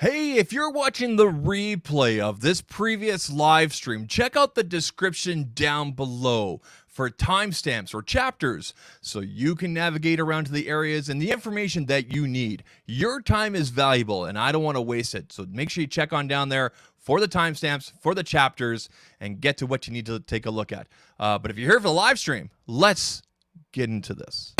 Hey, if you're watching the replay of this previous live stream, check out the description down below for timestamps or chapters so you can navigate around to the areas and the information that you need. Your time is valuable and I don't want to waste it. So make sure you check on down there for the timestamps, for the chapters, and get to what you need to take a look at. But if you're here for the live stream, let's get into this.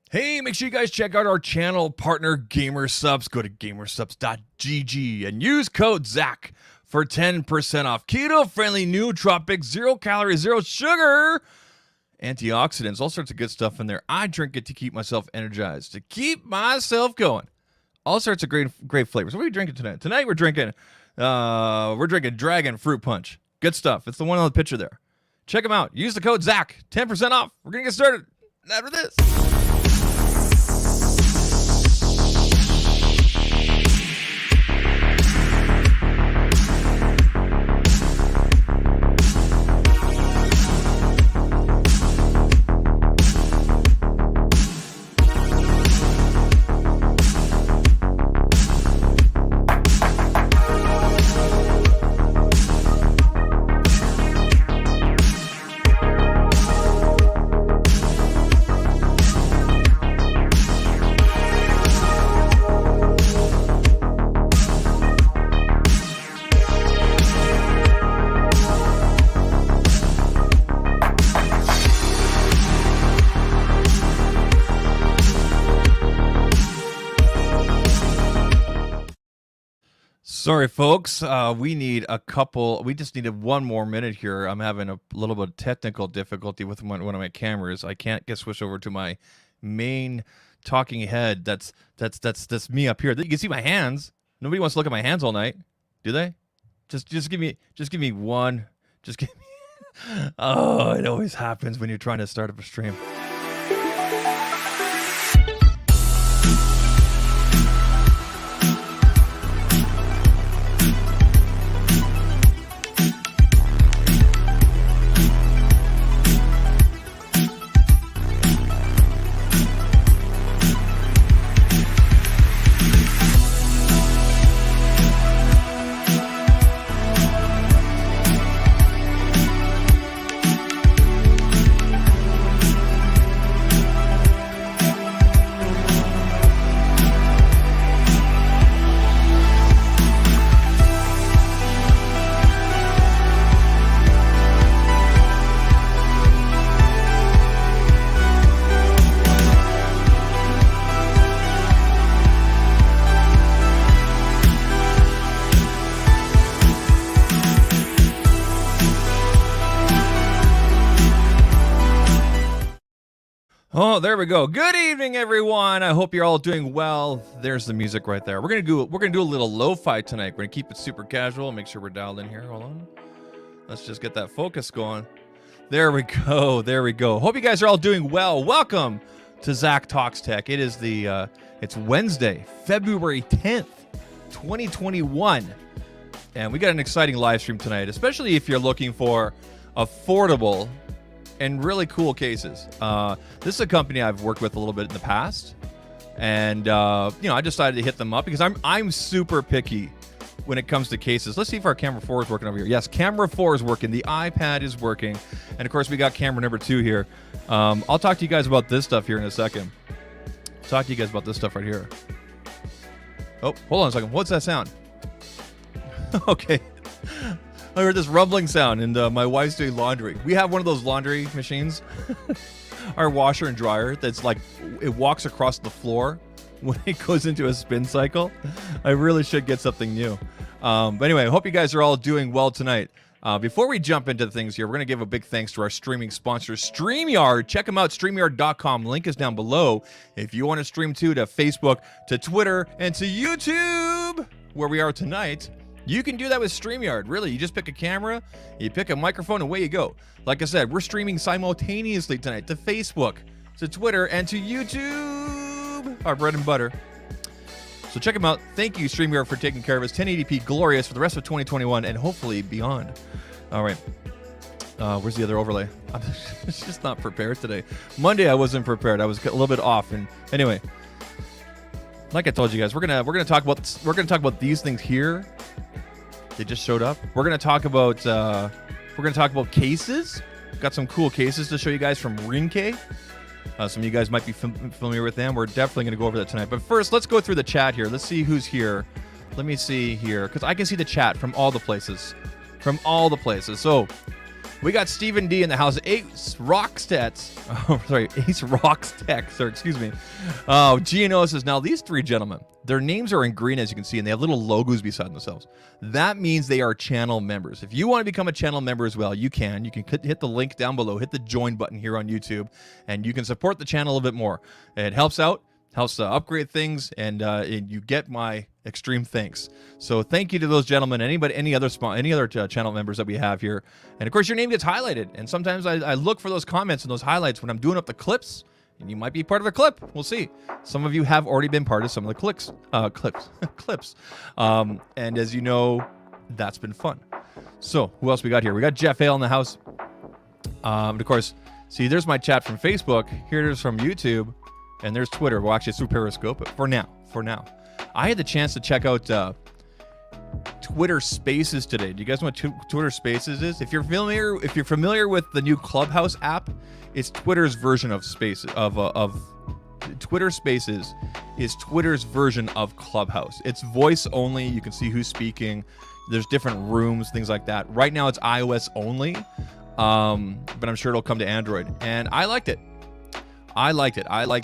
Hey, make sure you guys check out our channel partner, Supps. Go to gamersupps.gg and use code ZACH for 10% off. Keto-friendly, nootropic, 0 calories, 0 sugar, antioxidants, all sorts of good stuff in there. I drink it to keep myself energized, to keep myself going. All sorts of great flavors. What are we drinking tonight? Tonight we're drinking Dragon Fruit Punch. Good stuff. It's the one on the picture there. Check them out. Use the code ZACH, 10% off. We're going to get started after this. Sorry, folks. We just needed one more minute here. I'm having a little bit of technical difficulty with one of my cameras. I can't get switched over to my main talking head. That's me up here. You can see my hands. Nobody wants to look at my hands all night, do they? Just give me one. Just give me. Oh, it always happens when you're trying to start up a stream. Oh, there we go. Good evening, everyone. I hope you're all doing well. There's the music right there. We're gonna do a little lo-fi tonight. We're gonna keep it super casual. Make sure we're dialed in here. Hold on. Let's just get that focus going. There we go. There we go. Hope you guys are all doing well. Welcome to Zach Talks Tech. It is it's Wednesday, February 10th, 2021, and we got an exciting live stream tonight, especially if you're looking for affordable and really cool cases. This is a company I've worked with a little bit in the past, and I decided to hit them up because I'm super picky when it comes to cases. Let's see if our camera 4 is working over here. Yes, camera 4 is working. The iPad is working, and of course we got camera number 2 here. I'll talk to you guys about this stuff here in a second. Talk to you guys about this stuff right here. Oh, hold on a second. What's that sound? Okay. I heard this rumbling sound, and my wife's doing laundry. We have one of those laundry machines, our washer and dryer, that's like, it walks across the floor when it goes into a spin cycle. I really should get something new. But anyway, I hope you guys are all doing well tonight. Before we jump into things here, we're going to give a big thanks to our streaming sponsor, StreamYard. Check them out, StreamYard.com. Link is down below. If you want to stream to Facebook, to Twitter, and to YouTube, where we are tonight, you can do that with StreamYard. Really, you just pick a camera, you pick a microphone, and away you go. Like I said, we're streaming simultaneously tonight to Facebook, to Twitter, and to YouTube, our bread and butter. So check them out. Thank you, StreamYard, for taking care of us. 1080p glorious for the rest of 2021 and hopefully beyond. All right. Where's the other overlay? I'm just not prepared today. Monday I wasn't prepared. I was a little bit off. And anyway, like I told you guys, we're gonna talk about these things here. They just showed up. We're gonna talk about cases. Got some cool cases to show you guys from Ringke. Some of you guys might be familiar with them. We're definitely gonna go over that tonight. But first, let's go through the chat here. Let's see who's here. Let me see here, because I can see the chat from all the places. So we got Stephen D in the house. Ace Rockstets. Oh, sorry, Ace Rockstech. Sorry, excuse me. Oh, Giano says, now these three gentlemen, their names are in green, as you can see, and they have little logos beside themselves. That means they are channel members. If you want to become a channel member as well, you can. You can hit the link down below, hit the join button here on YouTube, and you can support the channel a little bit more. It helps out, helps to upgrade things, and you get my extreme thanks. So thank you to those gentlemen, any other channel members that we have here. And of course, your name gets highlighted. And sometimes I look for those comments and those highlights when I'm doing up the clips. And you might be part of a clip. We'll see. Some of you have already been part of some of the clips. And as you know, that's been fun. So who else we got here? We got Jeff Hale in the house. And of course, see, there's my chat from Facebook. Here it is from YouTube. And there's Twitter. Well, actually, it's through Periscope. But for now. I had the chance to check out Twitter Spaces today. Do you guys know what Twitter Spaces is? If you're familiar with the new Clubhouse app, it's Twitter's version of Spaces Twitter Spaces is Twitter's version of Clubhouse. It's voice only. You can see who's speaking. There's different rooms, things like that. Right now it's iOS only, but I'm sure it'll come to Android. And I liked it. I like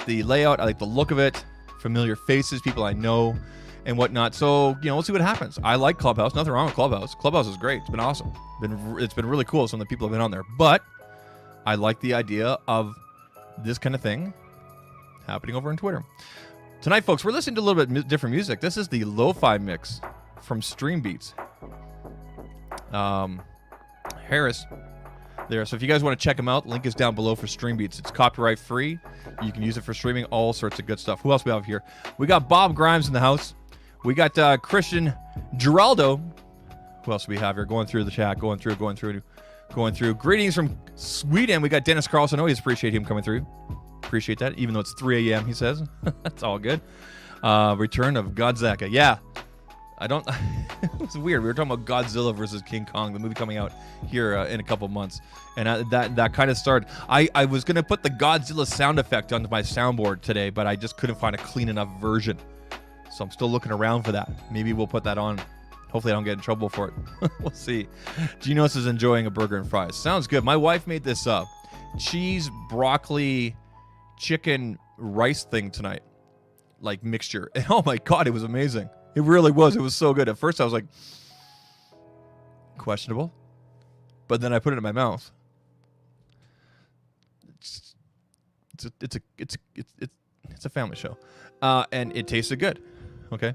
the layout. I like the look of it. Familiar faces, people I know. and whatnot. So, we'll see what happens. I like Clubhouse. Nothing wrong with Clubhouse. Clubhouse is great. It's been awesome. It's been really cool. Some of the people have been on there. But I like the idea of this kind of thing happening over on Twitter. Tonight, folks, we're listening to a little bit different music. This is the lo-fi mix from Streambeats. Harris there. So if you guys want to check them out, link is down below for Streambeats. It's copyright free. You can use it for streaming, all sorts of good stuff. Who else we have here? We got Bob Grimes in the house. We got Christian Geraldo. Who else do we have here? Going through the chat, going through. Greetings from Sweden. We got Dennis Carlson. Always appreciate him coming through. Appreciate that, even though it's 3 a.m., he says. That's all good. Return of Godzilla. Yeah. It's weird. We were talking about Godzilla versus King Kong, the movie coming out here in a couple months. And that kind of started. I was going to put the Godzilla sound effect onto my soundboard today, but I just couldn't find a clean enough version. So I'm still looking around for that. Maybe we'll put that on. Hopefully I don't get in trouble for it. We'll see. Genos is enjoying a burger and fries. Sounds good. My wife made this cheese, broccoli, chicken, rice thing tonight. Like mixture. And oh my God, it was amazing. It really was. It was so good. At first I was like, questionable. But then I put it in my mouth. It's a family show. And it tasted good. Okay.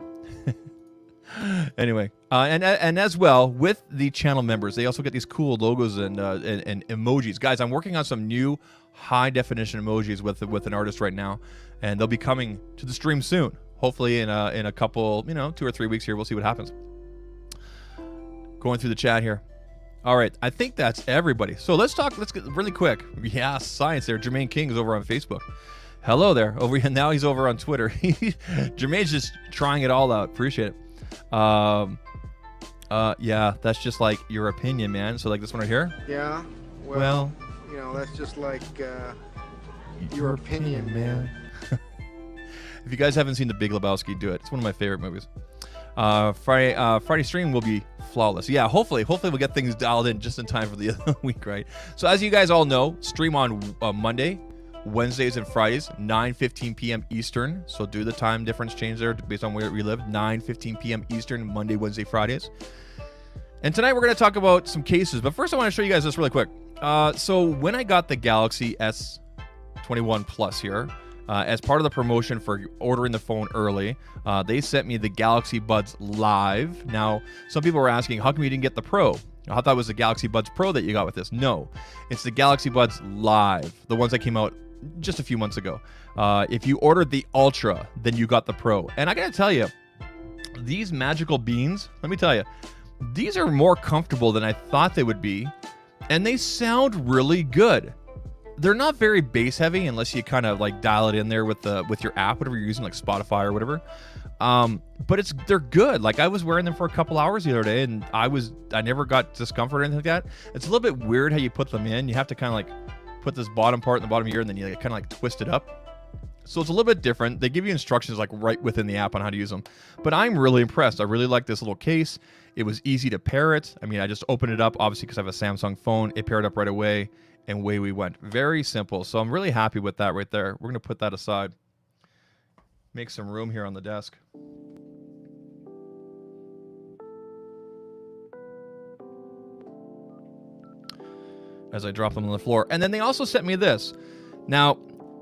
Anyway, and as well with the channel members, they also get these cool logos and emojis. Guys, I'm working on some new high definition emojis with an artist right now, and they'll be coming to the stream soon. Hopefully in a couple, 2 or 3 weeks here. We'll see what happens. Going through the chat here. All right, I think that's everybody. So let's get really quick. Yeah, science there. Jermaine King is over on Facebook. Hello there. Over here now, he's over on Twitter. Jermaine's just trying it all out. Appreciate it. Yeah, that's just like your opinion, man. So like this one right here. Yeah. Well, that's just like your opinion, man. If you guys haven't seen The Big Lebowski, do it. It's one of my favorite movies. Friday stream will be flawless. Yeah, hopefully we'll get things dialed in just in time for the other week, right? So as you guys all know, stream on Monday, Wednesdays, and Fridays, 9:15 p.m. Eastern. So do the time difference change there based on where we live. 9:15 p.m. Eastern, Monday, Wednesday, Fridays. And tonight we're going to talk about some cases. But first I want to show you guys this really quick. So when I got the Galaxy S21 Plus here, as part of the promotion for ordering the phone early, they sent me the Galaxy Buds Live. Now, some people were asking, how come you didn't get the Pro? I thought it was the Galaxy Buds Pro that you got with this. No, it's the Galaxy Buds Live, the ones that came out just a few months ago. If you ordered the Ultra, then you got the Pro. And I gotta tell you, these magical beans, let me tell you, these are more comfortable than I thought they would be, and they sound really good. They're not very bass heavy unless you kind of like dial it in there with your app, whatever you're using, like Spotify or whatever. But they're good. Like I was wearing them for a couple hours the other day, and I never got discomfort or anything like that. It's a little bit weird how you put them in. You have to kind of like put this bottom part in the bottom of your ear, and then you like, kind of like twist it up. So it's a little bit different. They give you instructions like right within the app on how to use them. But I'm really impressed. I really like this little case. It was easy to pair it. I mean, I just opened it up, obviously, because I have a Samsung phone. It paired up right away, and away we went. Very simple. So I'm really happy with that right there. We're going to put that aside. Make some room here on the desk. As I drop them on the floor. And then they also sent me this. Now,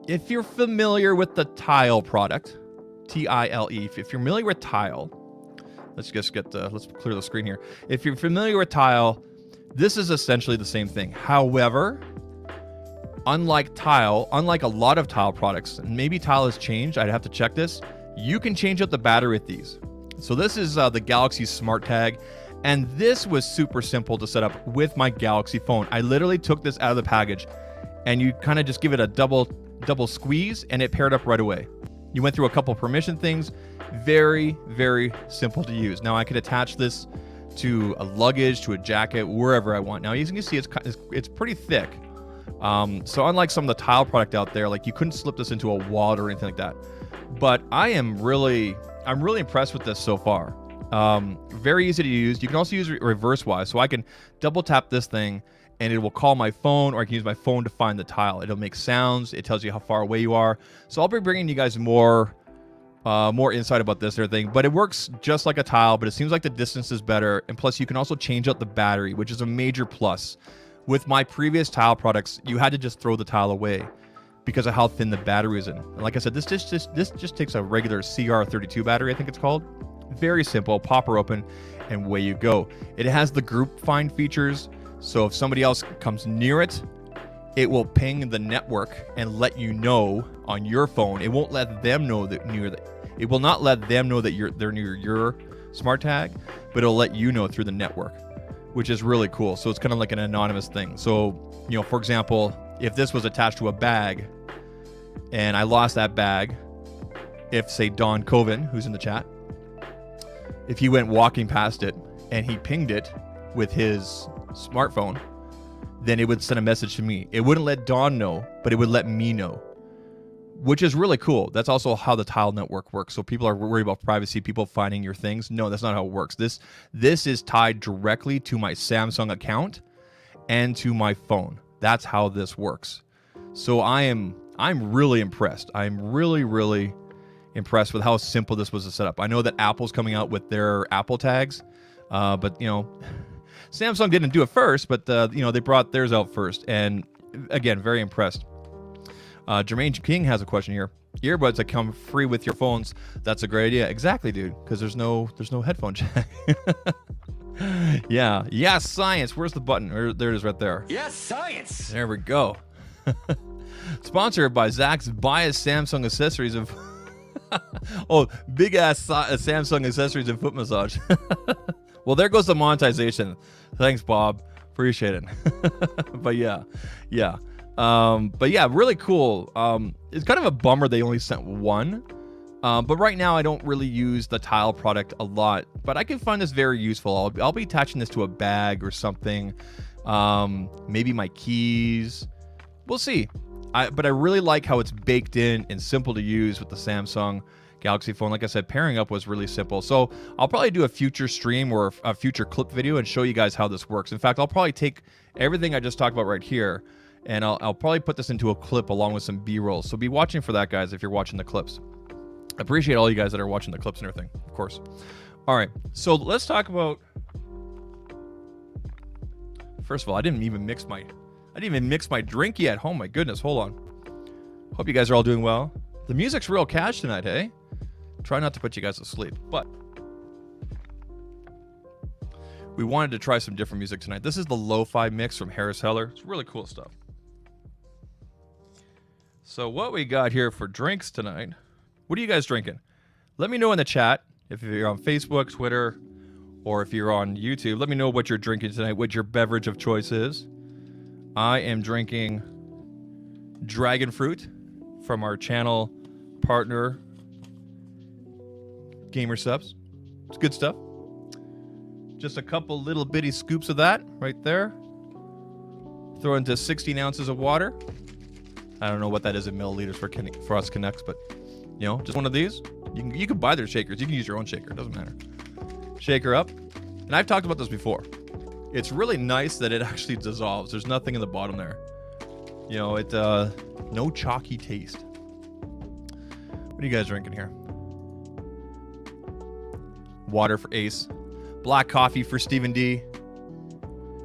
if you're familiar with the Tile product, T-I-L-E, if you're familiar with Tile, let's clear the screen here. If you're familiar with Tile, this is essentially the same thing. However, unlike a lot of Tile products, and maybe Tile has changed, I'd have to check this, you can change out the battery with these. So this is the Galaxy SmartTag, and this was super simple to set up with my Galaxy phone. I literally took this out of the package, and you kind of just give it a double squeeze, and it paired up right away. You went through a couple permission things. Very, very simple to use. Now I could attach this to a luggage, to a jacket, wherever I want. Now as you can see, it's pretty thick. So unlike some of the Tile product out there, like you couldn't slip this into a wallet or anything like that. But I'm really impressed with this so far. Very easy to use. You can also use reverse-wise, so I can double tap this thing and it will call my phone, or I can use my phone to find the Tile. It'll make sounds. It tells you how far away you are. So I'll be bringing you guys more more insight about this and everything, but it works just like a tile, but it seems like the distance is better, and plus you can also change out the battery, which is a major plus. With my previous tile products, you had to just throw the tile away because of how thin the battery is in. And like I said, this just takes a regular CR32 battery, I think it's called. Very simple, pop her open, and away you go. It has the group find features, so if somebody else comes near it, it will ping the network and let you know on your phone. It won't let them know that it will not let them know that they're near your SmartTag, but it'll let you know through the network, which is really cool. So it's kind of like an anonymous thing. So, you know, for example, if this was attached to a bag and I lost that bag, if say Don Coven, who's in the chat, if he went walking past it and he pinged it with his smartphone, then it would send a message to me. It wouldn't let Don know, but it would let me know, which is really cool. That's also how the tile network works. So people are worried about privacy, people finding your things. No, that's not how it works. This is tied directly to my Samsung account and to my phone. That's how this works. So I'm really impressed. I'm really impressed with how simple this was to set up. I know that Apple's coming out with their Apple tags, but you know, Samsung didn't do it first, but you know, they brought theirs out first, and again, very impressed. Jermaine King has a question here. Earbuds that come free with your phones. That's a great idea. Exactly, dude, because there's no headphone jack. Yeah, science. Where's the button? There it is right there. Yes, science. There we go. Sponsored by Zach's Bias Samsung Accessories of oh, big ass Samsung Accessories and Foot Massage. Well, there goes the monetization. Thanks, Bob. Appreciate it. But yeah. But yeah, really cool. It's kind of a bummer they only sent one. But right now I don't really use the tile product a lot, but I can find this very useful. I'll be attaching this to a bag or something. Maybe my keys. We'll see. But I really like how it's baked in and simple to use with the Samsung Galaxy phone. Like I said, pairing up was really simple. So I'll probably do a future stream or a future clip video and show you guys how this works. In fact, I'll probably take everything I just talked about right here, and I'll probably put this into a clip along with some B-rolls. So be watching for that, guys, if you're watching the clips. I appreciate all you guys that are watching the clips and everything, of course. All right, so let's talk about... First of all, I didn't even mix my drink yet. Oh my goodness, hold on. Hope you guys are all doing well. The music's real cash tonight, hey? Try not to put you guys to sleep, but we wanted to try some different music tonight. This is the lo-fi mix from Harris Heller. It's really cool stuff. So what we got here for drinks tonight, what are you guys drinking? Let me know in the chat if you're on Facebook, Twitter, or if you're on YouTube. Let me know what you're drinking tonight, what your beverage of choice is. I am drinking dragon fruit from our channel partner, Gamer Supps. It's good stuff. Just a couple little bitty scoops of that right there. Throw into 16 ounces of water. I don't know what that is in milliliters for us Connects, but you know, just one of these. You can buy their shakers. You can use your own shaker. It doesn't matter. Shake her up. And I've talked about this before. It's really nice that it actually dissolves. There's nothing in the bottom there. You know, it no chalky taste. What are you guys drinking here? Water for Ace. Black coffee for Stephen D.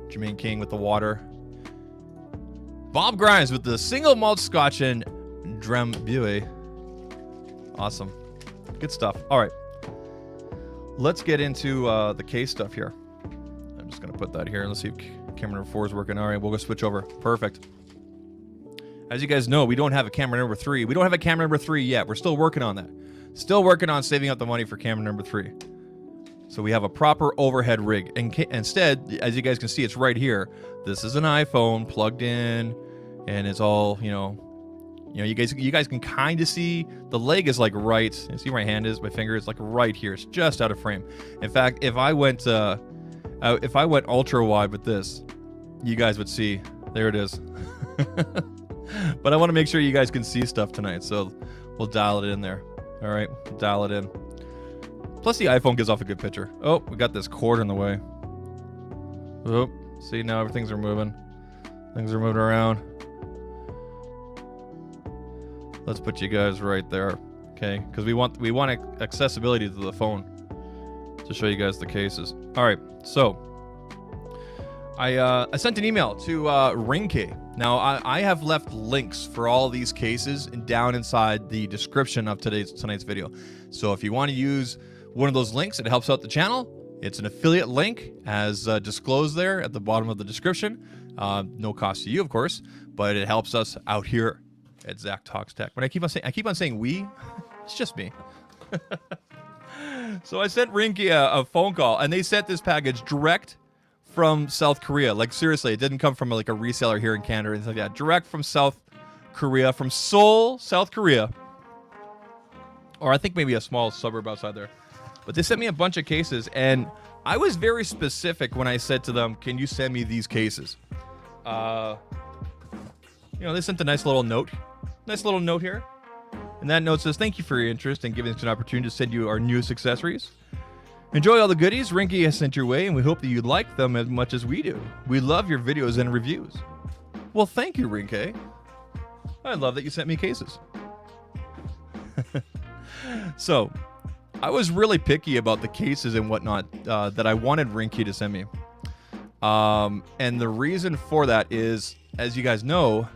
Jermaine King with the water. Bob Grimes with the single malt scotch and Drambuie. Awesome. Good stuff. All right. Let's get into the Caes stuff here. I'm just going to put that here. Let's see if camera number 4 is working. All right, we'll go switch over. Perfect. As you guys know, we don't have a camera number 3. We don't have a camera number 3 yet. We're still working on that. Still working on saving up the money for camera number 3. So we have a proper overhead rig. And instead, as you guys can see, it's right here. This is an iPhone plugged in, and it's all, you know, you guys can kind of see the leg is like right. You see where my hand is, my finger is like right here. It's just out of frame. In fact, if I went ultra wide with this, you guys would see. There it is. But I want to make sure you guys can see stuff tonight, so we'll dial it in there. All right, dial it in. Plus, the iPhone gives off a good picture. Oh, we got this cord in the way. Oh, see, now things are moving. Things are moving around. Let's put you guys right there. Okay, because we want accessibility to the phone to show you guys the cases. All right, so I sent an email to Ringke. Now I have left links for all these cases and down inside the description of tonight's video. So if you want to use one of those links, it helps out the channel. It's an affiliate link, as disclosed there at the bottom of the description. No cost to you, of course, but it helps us out here at Zach Talks Tech. When I keep on saying we, it's just me. So I sent Rinke a phone call, and they sent this package direct from South Korea. Like, seriously, it didn't come from like a reseller here in Canada or anything like that. Direct from South Korea, from Seoul, South Korea. Or I think maybe a small suburb outside there. But they sent me a bunch of cases, and I was very specific when I said to them, can you send me these cases? You know, they sent a nice little note. Nice little note here. And that note says, thank you for your interest in giving us an opportunity to send you our newest accessories. Enjoy all the goodies Rinke has sent your way, and we hope that you like them as much as we do. We love your videos and reviews. Well, thank you, Rinke. I love that you sent me cases. So, I was really picky about the cases and whatnot that I wanted Rinke to send me. And the reason for that is, as you guys know,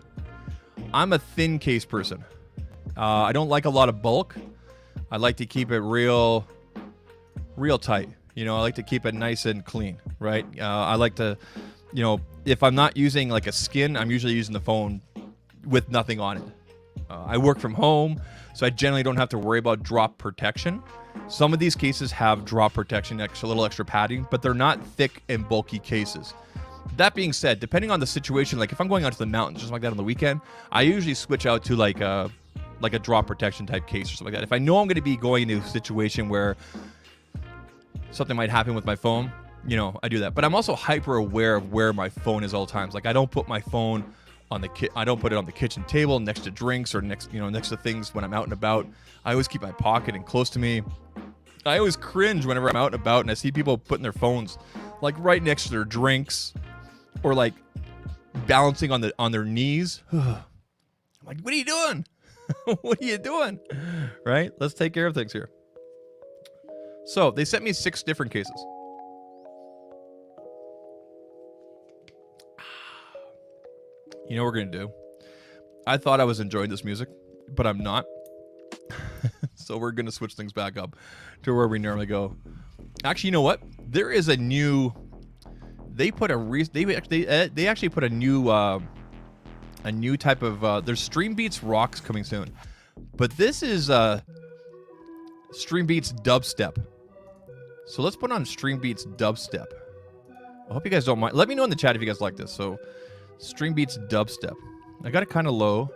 I'm a thin case person. I don't like a lot of bulk. I like to keep it real tight. You know, I like to keep it nice and clean, right? I like to, you know, if I'm not using like a skin, I'm usually using the phone with nothing on it. I work from home, so I generally don't have to worry about drop protection. Some of these cases have drop protection, a little extra padding, but they're not thick and bulky cases. That being said, depending on the situation, like if I'm going out to the mountains, just like that on the weekend, I usually switch out to like a drop protection type case or something like that. If I know I'm going to be going into a situation where something might happen with my phone, you know, I do that. But I'm also hyper aware of where my phone is all times. Like I don't put my phone on I don't put it on the kitchen table next to drinks or next to things when I'm out and about. I always keep my pocket and close to me. I always cringe whenever I'm out and about and I see people putting their phones like right next to their drinks or like balancing on their knees. I'm like, what are you doing? What are you doing? Right? Let's take care of things here. So they sent me 6 different cases. You know what we're going to do? I thought I was enjoying this music, but I'm not. So we're going to switch things back up to where we normally go. Actually, you know what? There is a new... They actually put a new type of... there's Stream Beats Rocks coming soon. But this is Stream Beats Dubstep. So let's put on Stream Beats Dubstep. I hope you guys don't mind. Let me know in the chat if you guys like this. So Stream Beats Dubstep. I got it kind of low.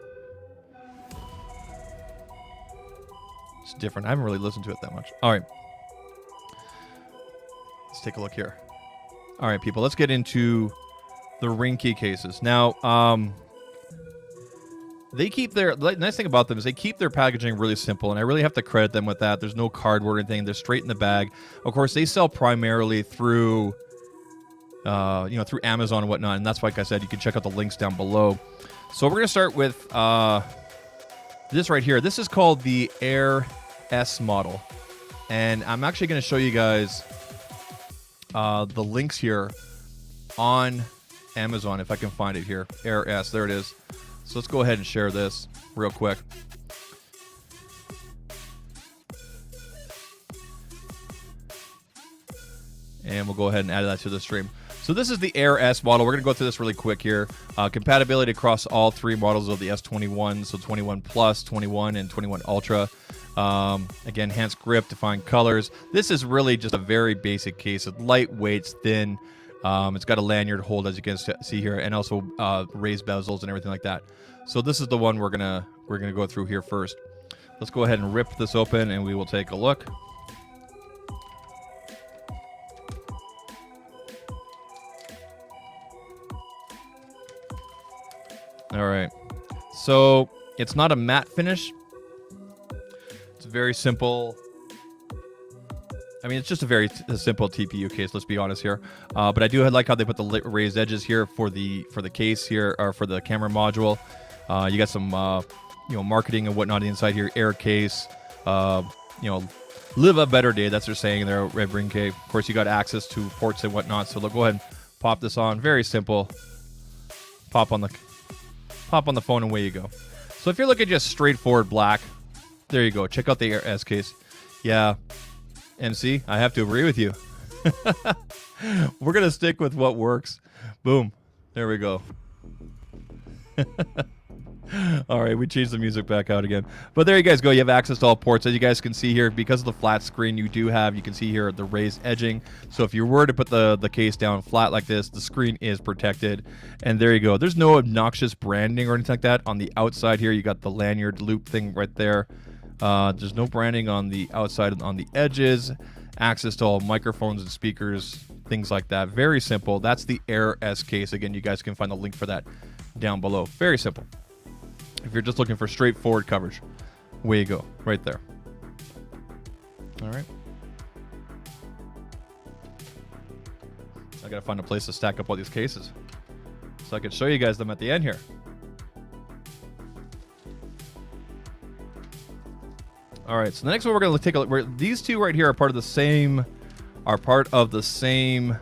It's different. I haven't really listened to it that much. All right. Let's take a look here. All right, people. Let's get into the Ringke cases. Now, they keep their... The nice thing about them is they keep their packaging really simple, and I really have to credit them with that. There's no cardboard or anything. They're straight in the bag. Of course, they sell primarily through... through Amazon and whatnot, and that's why, like I said, you can check out the links down below. So we're going to start with this right here. This is called the Air S model, and I'm actually going to show you guys the links here on Amazon, if I can find it here. Air S, there it is. So let's go ahead and share this real quick. And we'll go ahead and add that to the stream. So this is the Air S model. We're going to go through this really quick here. Compatibility across all 3 models of the S21. So 21 Plus, 21, and 21 Ultra. Again, enhanced grip, defined colors. This is really just a very basic case. It's lightweight, it's thin. It's got a lanyard hold, as you can see here, and also raised bezels and everything like that. So this is the one we're gonna go through here first. Let's go ahead and rip this open, and we will take a look. All right, so it's not a matte finish. It's very simple. I mean, it's just a very simple TPU case. Let's be honest here. But I do like how they put the raised edges here for the case here, or for the camera module. You got some marketing and whatnot inside here. Air case. you know, live a better day. That's what they're saying there at Ringke. Of course, you got access to ports and whatnot. So go ahead and pop this on. Very simple. Pop on the phone and away you go. So if you're looking just straightforward black, there you go. Check out the S case. Yeah, MC, I have to agree with you. We're gonna stick with what works. Boom. There we go. All right, we changed the music back out again. But there you guys go. You have access to all ports. As you guys can see here, because of the flat screen, you can see here the raised edging. So if you were to put the case down flat like this, the screen is protected. And there you go. There's no obnoxious branding or anything like that. On the outside here, you got the lanyard loop thing right there. There's no branding on the outside, on the edges. Access to all microphones and speakers, things like that. Very simple. That's the Air S case. Again, you guys can find the link for that down below. Very simple. If you're just looking for straightforward coverage, way you go, right there. All right. I gotta find a place to stack up all these cases so I can show you guys them at the end here. All right, so the next one we're gonna take a look. These two right here are part of the same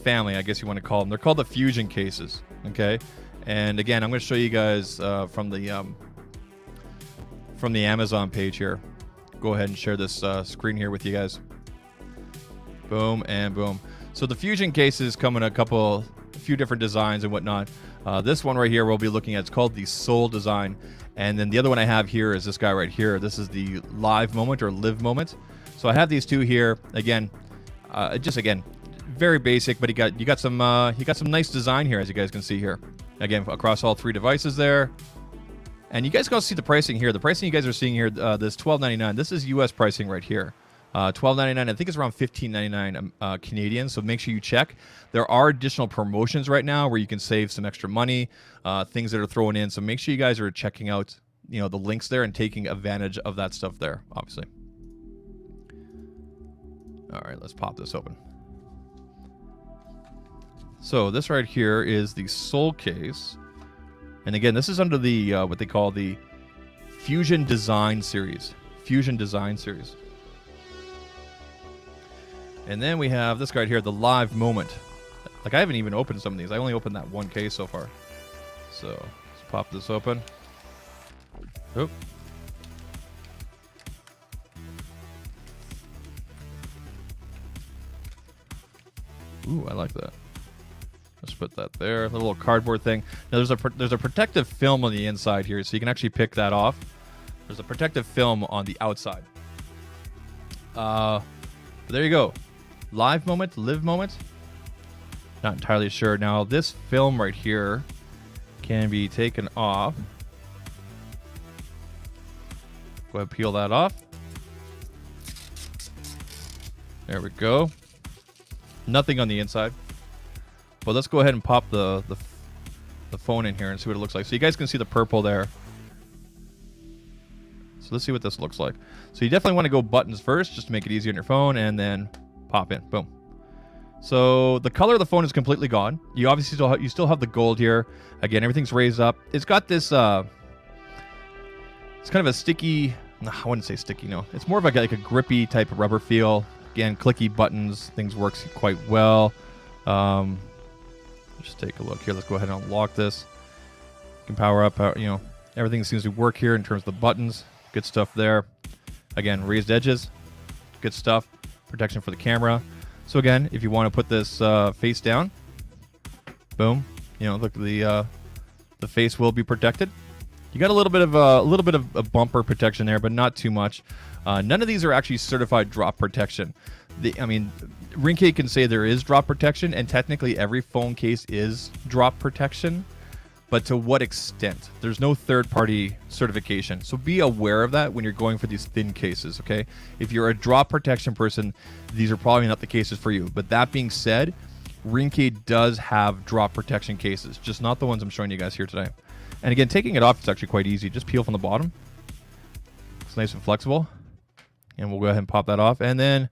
family, I guess you want to call them. They're called the Fusion cases. Okay. And again, I'm going to show you guys from the Amazon page here. Go ahead and share this screen here with you guys. Boom and boom. So the Fusion cases come in a few different designs and whatnot. This one right here we'll be looking at. It's called the Soul design. And then the other one I have here is this guy right here. This is the Live Moment or Live Moment. So I have these two here. Again, very basic, but you got some nice design here, as you guys can see here. Again, across all three devices there. And you guys can see the pricing here. The pricing you guys are seeing here, this $12.99. This is US pricing right here. $12.99. I think it's around $15.99 Canadian. So make sure you check. There are additional promotions right now where you can save some extra money, things that are thrown in. So make sure you guys are checking out, the links there and taking advantage of that stuff there, obviously. All right, let's pop this open. So this right here is the Soul case. And again, this is under the what they call the Fusion Design Series. Fusion Design Series. And then we have this guy right here, the Live Moment. Like, I haven't even opened some of these. I only opened that one case so far. So let's pop this open. Oop. Ooh, I like that. Let's put that there. The little cardboard thing. Now there's a protective film on the inside here, so you can actually pick that off. There's a protective film on the outside. There you go. Live Moment, Live Moment. Not entirely sure. Now this film right here can be taken off. Go ahead and peel that off. There we go. Nothing on the inside. But let's go ahead and pop the phone in here and see what it looks like. So you guys can see the purple there. So let's see what this looks like. So you definitely want to go buttons first just to make it easier on your phone, and then pop in. Boom. So the color of the phone is completely gone. You obviously still have the gold here. Again, everything's raised up. It's got this it's kind of a sticky, I wouldn't say sticky, no. It's more of like a grippy type of rubber feel. Again, clicky buttons. Things works quite well. Just take a look here. Let's go ahead and unlock this. You can power up, everything seems to work here in terms of the buttons. Good stuff there. Again, raised edges. Good stuff. Protection for the camera. So again, if you want to put this face down, boom. Look, the face will be protected. You got a little bit of a bumper protection there, but not too much. None of these are actually certified drop protection. Rinke can say there is drop protection, and technically every phone case is drop protection, but to what extent? There's no third-party certification, so be aware of that when you're going for these thin cases, okay? If you're a drop protection person, these are probably not the cases for you. But that being said, Rinke does have drop protection cases, just not the ones I'm showing you guys here today. And again, taking it off is actually quite easy. Just peel from the bottom. It's nice and flexible. And we'll go ahead and pop that off. And then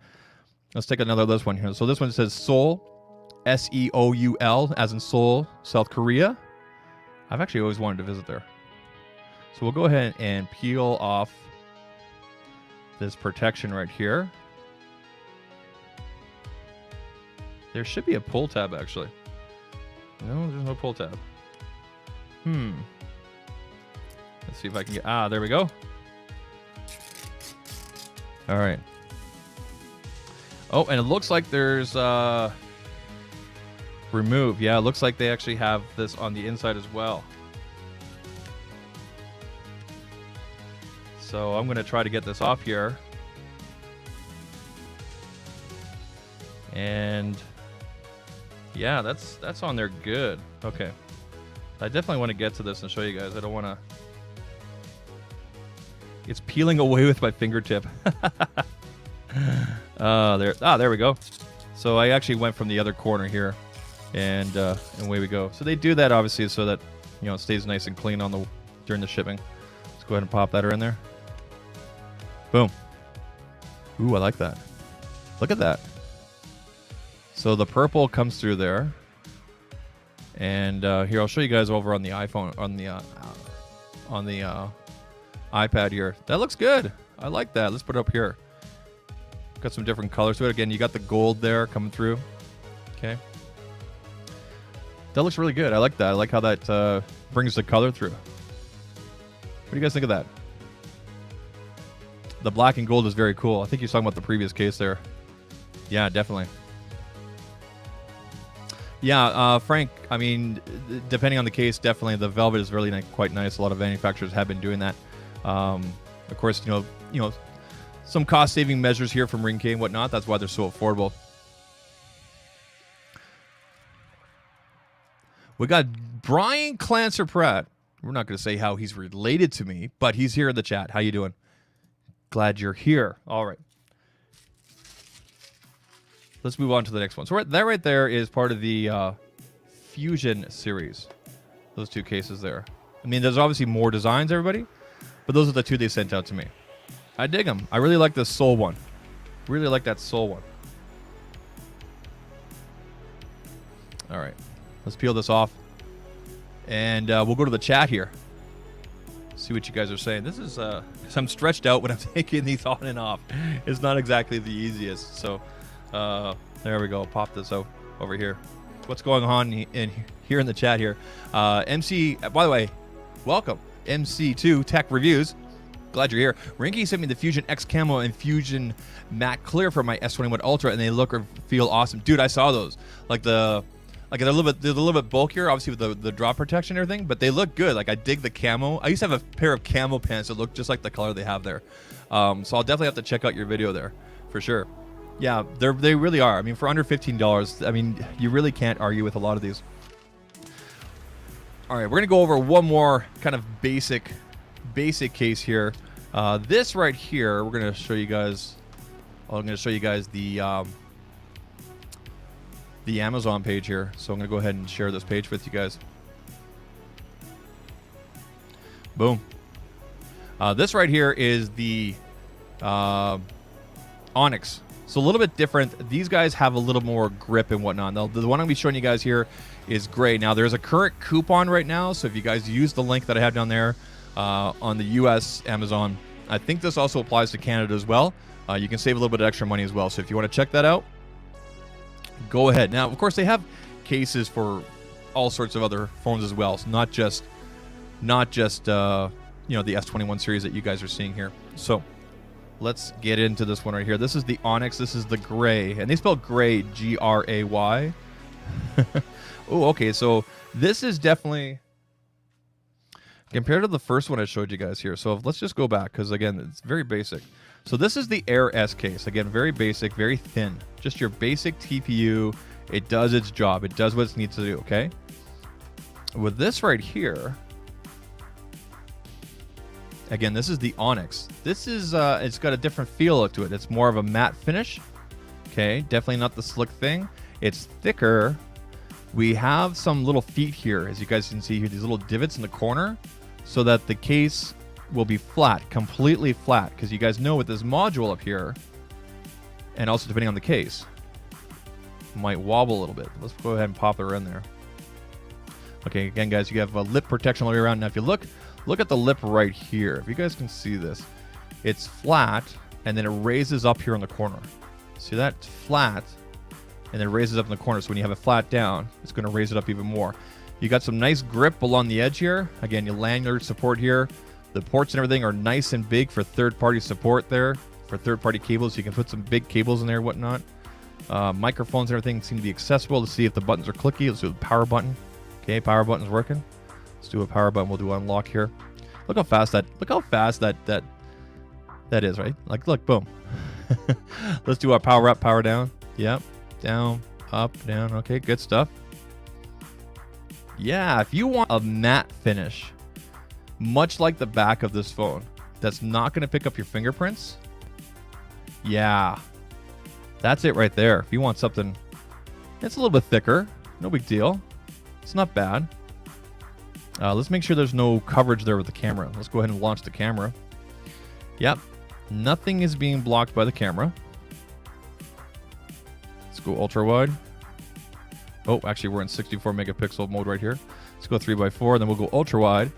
let's take another this one here. So this one says Seoul, S-E-O-U-L, as in Seoul, South Korea. I've actually always wanted to visit there. So we'll go ahead and peel off this protection right here. There should be a pull tab, actually. No, there's no pull tab. Let's see if I can get... Ah, there we go. All right. Oh, and it looks like there's... remove. Yeah, it looks like they actually have this on the inside as well. So I'm going to try to get this off here. And... yeah, that's on there good. Okay. I definitely want to get to this and show you guys. I don't want to... It's peeling away with my fingertip. There we go. So I actually went from the other corner here, and away we go. So they do that obviously so that, you know, it stays nice and clean on during the shipping. Let's go ahead and pop that in there. Boom. Ooh, I like that. Look at that. So the purple comes through there. And here, I'll show you guys over on the iPhone, on the iPad here. That looks good. I like that. Let's put it up here. Got some different colors to it. Again, you got the gold there coming through. Okay. That looks really good. I like that. I like how that brings the color through. What do you guys think of that? The black and gold is very cool. I think you're talking about the previous case there. Yeah, definitely. Yeah, Frank, I mean, depending on the case, definitely the velvet is really quite nice. A lot of manufacturers have been doing that. Of course, you know, some cost-saving measures here from Ringke and whatnot. That's why they're so affordable. We got Brian Clancer-Pratt. We're not going to say how he's related to me, but he's here in the chat. How you doing? Glad you're here. All right. Let's move on to the next one. So that right there is part of the Fusion series. Those two cases there. I mean, there's obviously more designs, everybody, but those are the two they sent out to me. I dig them. I really like this Soul one. Really like that Soul one. All right. Let's peel this off. And we'll go to the chat here. See what you guys are saying. This is, because I'm stretched out when I'm taking these on and off. It's not exactly the easiest. So, there we go. Pop this out over here. What's going on here in the chat here? MC, by the way, welcome. MC2 Tech Reviews. Glad you're here. Rinke sent me the Fusion X Camo and Fusion Matte Clear for my S21 Ultra, and they look or feel awesome. Dude, I saw those. They're a little bit bulkier, obviously with the drop protection and everything, but they look good. Like, I dig the camo. I used to have a pair of camo pants that look just like the color they have there. So I'll definitely have to check out your video there for sure. Yeah, they really are. I mean, for under $15, I mean, you really can't argue with a lot of these. All right, we're gonna go over one more kind of basic case here. This right here, we're gonna show you guys. I'm gonna show you guys the Amazon page here. So I'm gonna go ahead and share this page with you guys. Boom. This right here is the Onyx. So a little bit different. These guys have a little more grip and whatnot. Now, the one I'm going to be showing you guys here is gray. Now, there's a current coupon right now. So if you guys use the link that I have down there on the US Amazon, I think this also applies to Canada as well. You can save a little bit of extra money as well. So if you want to check that out, go ahead. Now, of course, they have cases for all sorts of other phones as well. So not just you know, the S21 series that you guys are seeing here. So let's get into this one right here. This is the Onyx. This is the gray. And they spell gray Gray. Oh, okay. So this is definitely compared to the first one I showed you guys here. So let's just go back because, again, it's very basic. So this is the Air S case. Again, very basic, very thin. Just your basic TPU. It does its job. It does what it needs to do, okay? With this right here, again, this is the Onyx. This is, it's got a different feel to it. It's more of a matte finish. Okay, definitely not the slick thing. It's thicker. We have some little feet here, as you guys can see here, these little divots in the corner, so that the case will be flat, completely flat, because you guys know with this module up here, and also depending on the case, it might wobble a little bit. Let's go ahead and pop her in there. Okay, again, guys, you have a lip protection all the way around. Now, if you look at the lip right here. If you guys can see this, it's flat, and then it raises up here in the corner. See that? It's flat, and then raises up in the corner. So when you have it flat down, it's going to raise it up even more. You got some nice grip along the edge here. Again, your lanyard support here. The ports and everything are nice and big for third-party support there. For third-party cables, you can put some big cables in there and whatnot. Microphones and everything seem to be accessible. Let's see if the buttons are clicky. Let's do the power button. Okay, power button's working. Let's do a power button. We'll do unlock here. Look how fast that is, right? Like, look, boom. Let's do our power up, power down. Yep, down, up, down. Okay, good stuff. Yeah, if you want a matte finish, much like the back of this phone, that's not going to pick up your fingerprints. Yeah, that's it right there. If you want something, it's a little bit thicker. No big deal. It's not bad. Let's make sure there's no coverage there with the camera. Let's go ahead and launch the camera. Yep, nothing is being blocked by the camera. Let's go ultra wide. Oh, actually, we're in 64 megapixel mode right here. Let's go 3x4, then we'll go ultra wide.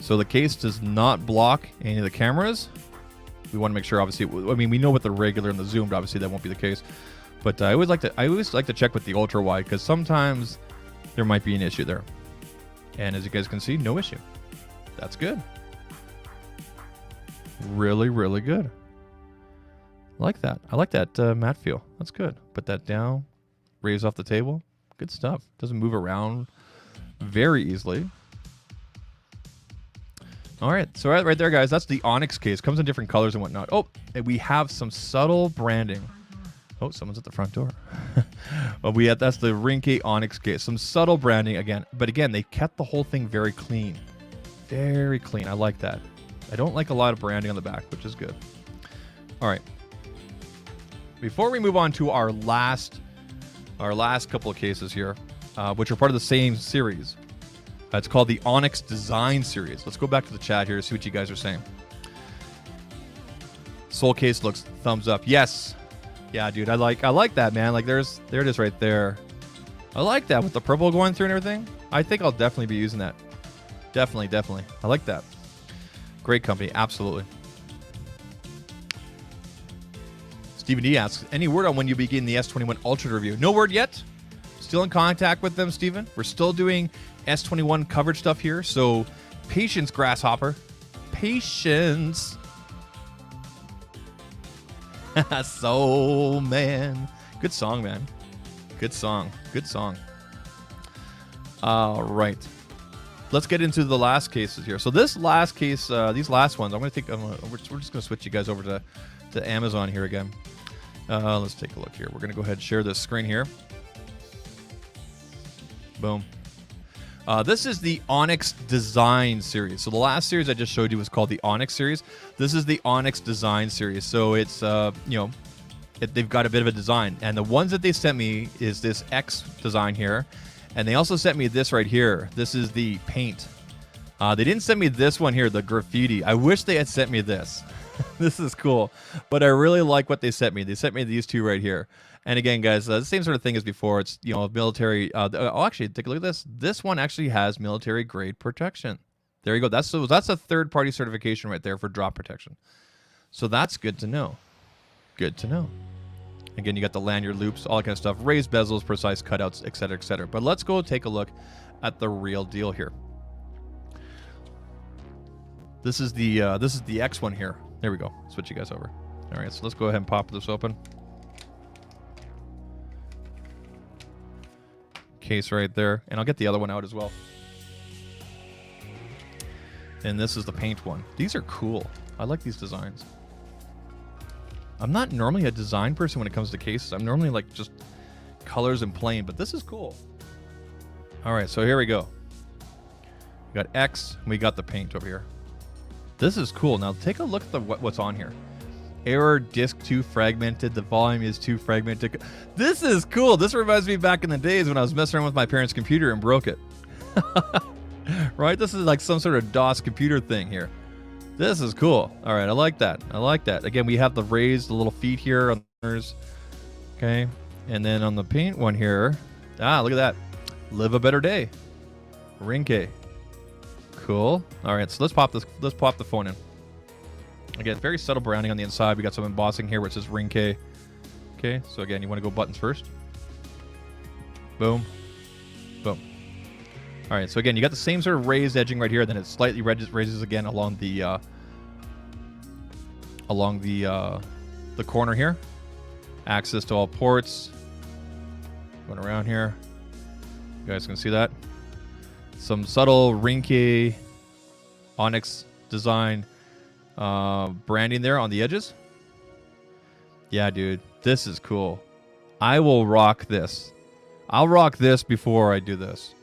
So the case does not block any of the cameras. We want to make sure, obviously, I mean, we know with the regular and the zoomed, obviously that won't be the case. But I always like to check with the ultra wide, because sometimes there might be an issue there. And as you guys can see, no issue. That's good. Really, really good. I like that. I like that matte feel. That's good. Put that down. Raise off the table. Good stuff. Doesn't move around very easily. All right. So right there, guys, that's the Onyx case. Comes in different colors and whatnot. Oh, and we have some subtle branding. Oh, someone's at the front door. Well, that's the Ringke Onyx case. Some subtle branding again. But again, they kept the whole thing very clean. Very clean. I like that. I don't like a lot of branding on the back, which is good. All right. Before we move on to our last couple of cases here, which are part of the same series. It's called the Onyx Design Series. Let's go back to the chat here to see what you guys are saying. Soul case looks thumbs up. Yes. Yeah, dude, I like that, man. Like there it is right there. I like that with the purple going through and everything. I think I'll definitely be using that. Definitely. I like that. Great company, absolutely. Stephen D asks, any word on when you begin the S21 Ultra review? No word yet. Still in contact with them, Stephen. We're still doing S21 coverage stuff here, so patience, Grasshopper. Patience. Soul Man. Good song, man. Good song. All right. Let's get into the last cases here. So this last case, these last ones, we're just going to switch you guys over to Amazon here again. Let's take a look here. We're going to go ahead and share this screen here. Boom. This is the Onyx Design Series. So the last series I just showed you was called the Onyx Series. This is the Onyx Design Series. So it's, they've got a bit of a design. And the ones that they sent me is this X design here. And they also sent me this right here. This is the paint. They didn't send me this one here, the graffiti. I wish they had sent me this. This is cool. But I really like what they sent me. They sent me these two right here. And again, guys, the same sort of thing as before. It's, military. Actually, take a look at this. This one actually has military grade protection. There you go. That's a third-party certification right there for drop protection. So that's good to know. Good to know. Again, you got the lanyard loops, all that kind of stuff. Raised bezels, precise cutouts, etc., etc. But let's go take a look at the real deal here. This is the X one here. There we go. Switch you guys over. All right, so let's go ahead and pop this open. Case right there, and I'll get the other one out as well. And this is the paint one. These are cool. I like these designs. I'm not normally a design person when it comes to cases. I'm normally like just colors and plain, but this is cool. All right, so here we go. We got X, and we got the paint over here. This is cool. Now take a look at what's on here. Error, disk too fragmented. The volume is too fragmented. This is cool. This reminds me back in the days when I was messing around with my parents' computer and broke it. Right? This is like some sort of DOS computer thing here. This is cool. All right, I like that. I like that. Again, we have the little feet here on the okay, and then on the paint one here, look at that. Live a better day. Rinke. Cool. All right, so let's pop the phone in. Again, very subtle branding on the inside. We got some embossing here where it says Ringke. Okay, so again, you want to go buttons first. Boom. Boom. All right, so again, you got the same sort of raised edging right here, then it slightly raises again along the corner here. Access to all ports. Going around here. You guys can see that. Some subtle Rinke Onyx design branding there on the edges. Yeah, dude, this is cool. I will rock this. I'll rock this before I do this.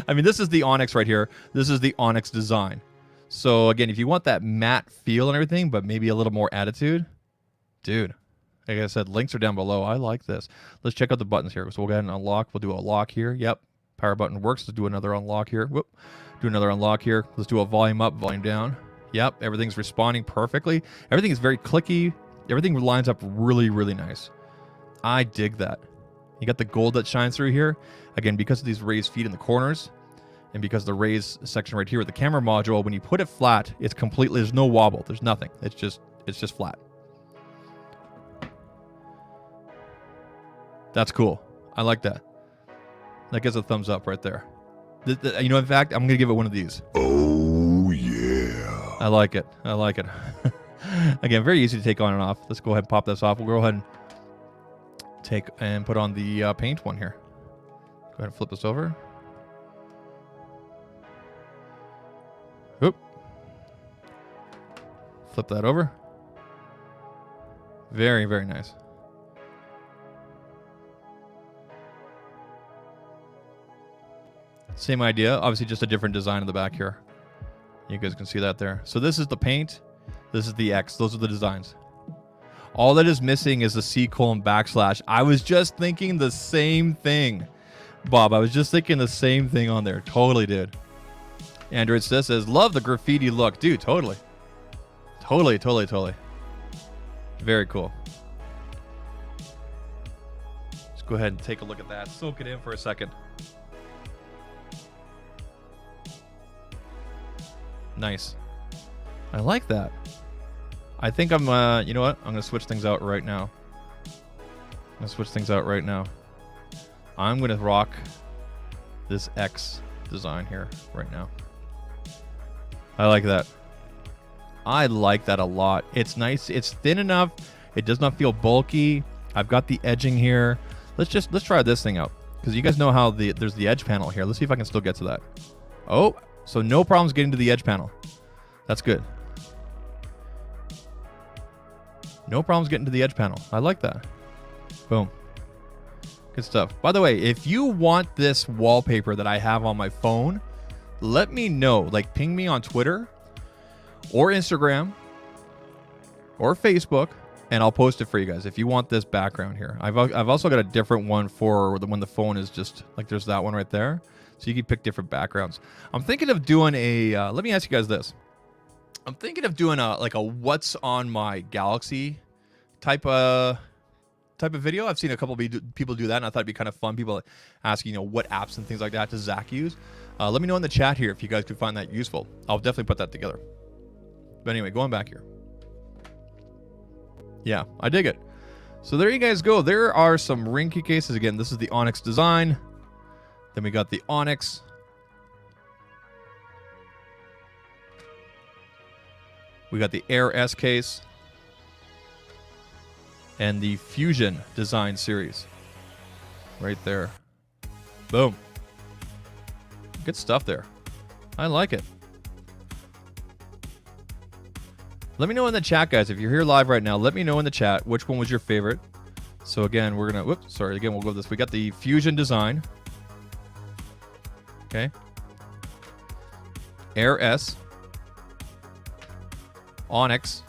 I mean, this is the Onyx right here. This is the Onyx design. So again, if you want that matte feel and everything, but maybe a little more attitude, dude, like I said, links are down below. I like this. Let's check out the buttons here. So we'll go ahead and unlock. We'll do a lock here. Yep. Power button works. Let's do another unlock here. Whoop. Do another unlock here. Let's do a volume up, volume down. Yep. Everything's responding perfectly. Everything is very clicky. Everything lines up really, really nice. I dig that. You got the gold that shines through here. Again, because of these raised feet in the corners, and because the raised section right here with the camera module, when you put it flat, it's completely, there's no wobble. There's nothing. It's just flat. That's cool. I like that. That gets a thumbs up right there. You know, in fact, I'm going to give it one of these. Oh, yeah. I like it. I like it. Again, very easy to take on and off. Let's go ahead and pop this off. We'll go ahead and take and put on the paint one here. Go ahead and flip this over. Oop. Flip that over. Very, very nice. Same idea, obviously just a different design in the back here. You guys can see that there. So this is the paint. This is the X. Those are the designs. All that is missing is the C:\\. I was just thinking the same thing, Bob. I was just thinking the same thing on there. Totally did. Android says, love the graffiti look. Dude, totally. Totally. Very cool. Let's go ahead and take a look at that. Soak it in for a second. Nice. I like that. I think I'm, you know what? I'm going to switch things out right now. I'm going to rock this X design here right now. I like that. I like that a lot. It's nice. It's thin enough. It does not feel bulky. I've got the edging here. Let's try this thing out, because you guys know how there's the edge panel here. Let's see if I can still get to that. Oh, so no problems getting to the edge panel. That's good. No problems getting to the edge panel. I like that. Boom. Good stuff. By the way, if you want this wallpaper that I have on my phone, let me know. Like, ping me on Twitter or Instagram or Facebook, and I'll post it for you guys if you want this background here. I've also got a different one for when the phone is just like, there's that one right there. So you can pick different backgrounds. I'm thinking of doing a, let me ask you guys this. I'm thinking of doing a what's on my Galaxy type of video. I've seen a couple of people do that, and I thought it'd be kind of fun. People asking, what apps and things like that does Zach use? Let me know in the chat here if you guys could find that useful. I'll definitely put that together. But anyway, going back here. Yeah, I dig it. So there you guys go. There are some Ringke cases. Again, this is the Onyx design. Then we got the Onyx. We got the Air S case. And the Fusion design series. Right there. Boom. Good stuff there. I like it. Let me know in the chat, guys. If you're here live right now, let me know in the chat which one was your favorite. So again, we're going to... Whoops, sorry. Again, we'll go with this. We got the Fusion design. Okay. Air S. Onyx.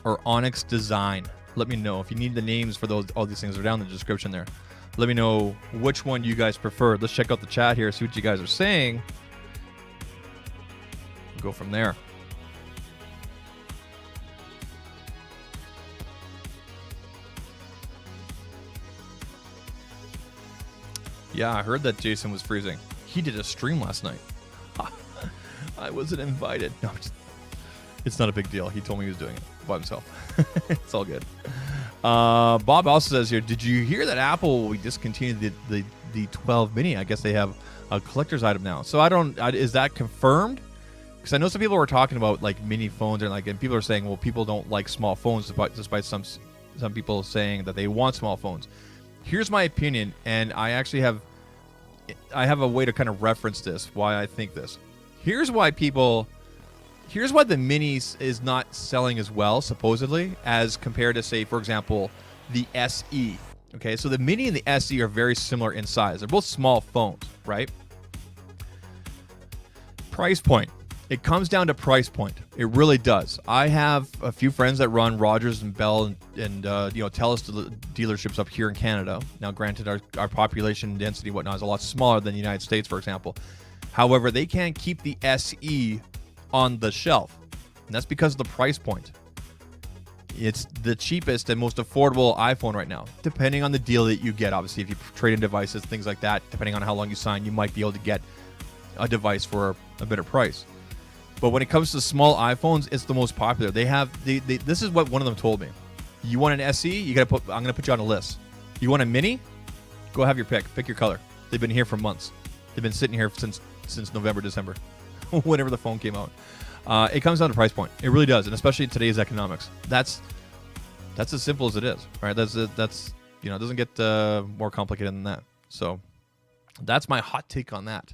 Or Onyx design. Let me know. If you need the names for all these things, are down in the description there. Let me know which one you guys prefer. Let's check out the chat here, see what you guys are saying. Go from there. Yeah, I heard that Jason was freezing. He did a stream last night. I wasn't invited. No, It's not a big deal. He told me he was doing it by himself. It's all good. Bob also says here, did you hear that Apple discontinued the 12 mini? I guess they have a collector's item now. So is that confirmed? Because I know some people were talking about like mini phones and people are saying, well, people don't like small phones, despite some people saying that they want small phones. Here's my opinion, and I have a way to kind of reference this, why I think this. Here's why the minis is not selling as well, supposedly, as compared to, say, for example, the SE. Okay, so the mini and the SE are very similar in size. They're both small phones, right? Price point. It comes down to price point. It really does. I have a few friends that run Rogers and Bell and Telus dealerships up here in Canada. Now, granted, our population density and whatnot is a lot smaller than the United States, for example. However, they can't keep the SE on the shelf, and that's because of the price point. It's the cheapest and most affordable iPhone right now, depending on the deal that you get. Obviously, if you trade in devices, things like that, depending on how long you sign, you might be able to get a device for a better price. But when it comes to small iPhones, it's the most popular. This is what one of them told me. You want an SE? I'm gonna put you on a list. You want a mini? Go have your pick. Pick your color. They've been here for months. They've been sitting here since November, December. Whenever the phone came out. It comes down to price point. It really does, and especially in today's economics. That's as simple as it is, right? That's it doesn't get more complicated than that. So that's my hot take on that.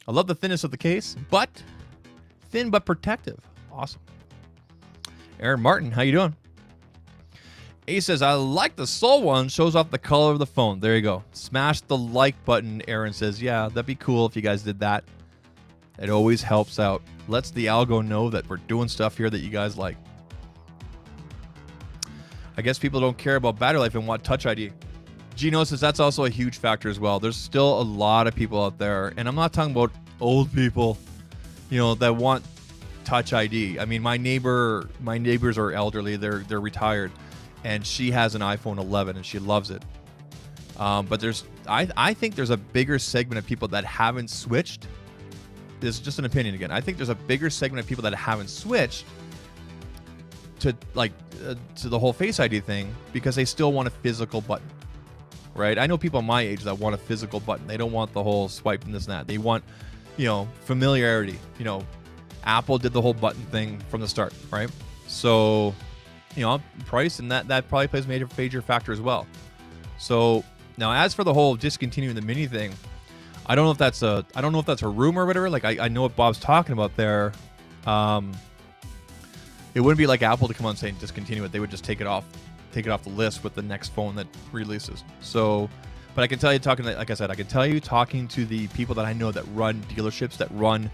I love the thinness of the case, but thin but protective. Awesome. Aaron Martin, how you doing? A says, I like the Soul one. Shows off the color of the phone. There you go. Smash the like button. Aaron says, yeah, that'd be cool if you guys did that. It always helps out. Lets the algo know that we're doing stuff here that you guys like. I guess people don't care about battery life and want Touch ID. Gino says that's also a huge factor as well. There's still a lot of people out there, and I'm not talking about old people, that want Touch ID. I mean, my neighbors are elderly. They're retired. And she has an iPhone 11 and she loves it. But I think there's a bigger segment of people that haven't switched. This is just an opinion again. I think there's a bigger segment of people that haven't switched to the whole Face ID thing because they still want a physical button, right? I know people my age that want a physical button. They don't want the whole swipe and this and that. They want, familiarity. Apple did the whole button thing from the start, right? So, price, and that probably plays a major factor as well. So now, as for the whole discontinuing the mini thing, I don't know if that's a rumor or whatever. Like I know what Bob's talking about there. It wouldn't be like Apple to come on saying discontinue it. They would just take it off the list with the next phone that releases. So, but I can tell you, talking to the people that I know that run dealerships, that run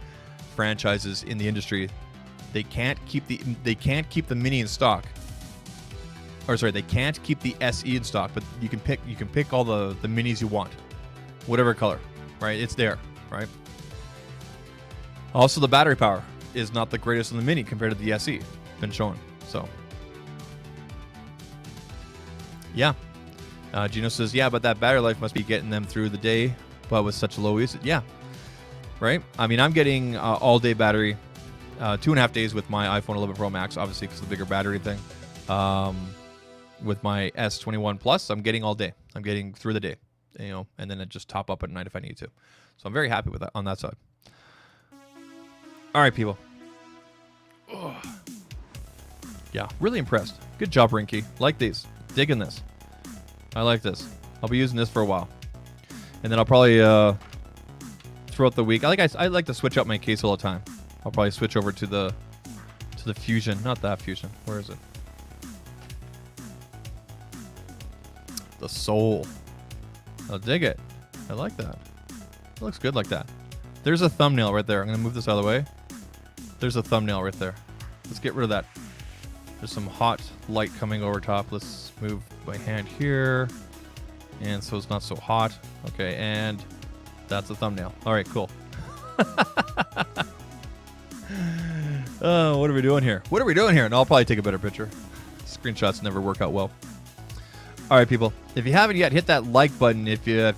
franchises in the industry, they can't keep the mini in stock. Or sorry, they can't keep the SE in stock, but you can pick all the minis you want, whatever color, right? It's there, right? Also, the battery power is not the greatest in the mini compared to the SE. Been shown. So, yeah. Gino says, yeah, but that battery life must be getting them through the day, but with such low usage. Yeah, right? I mean, I'm getting all-day battery, 2.5 days with my iPhone 11 Pro Max, obviously because of the bigger battery thing. With my S21 Plus, I'm getting all day. I'm getting through the day, and then I just top up at night if I need to. So I'm very happy with that on that side. All right, people. Ugh. Yeah, really impressed. Good job, Rinke. Like these. Digging this. I like this. I'll be using this for a while. And then I'll probably, throughout the week, I like to switch up my case all the time. I'll probably switch over to the Fusion. Not that Fusion. Where is it? The Soul. I'll dig it. I like that. It looks good like that. There's a thumbnail right there. I'm going to move this out of the way. There's a thumbnail right there. Let's get rid of that. There's some hot light coming over top. Let's move my hand here. And so it's not so hot. Okay, and that's the thumbnail. All right, cool. Oh, what are we doing here? And I'll probably take a better picture. Screenshots never work out well. All right, people. If you haven't yet, hit that like button. If you're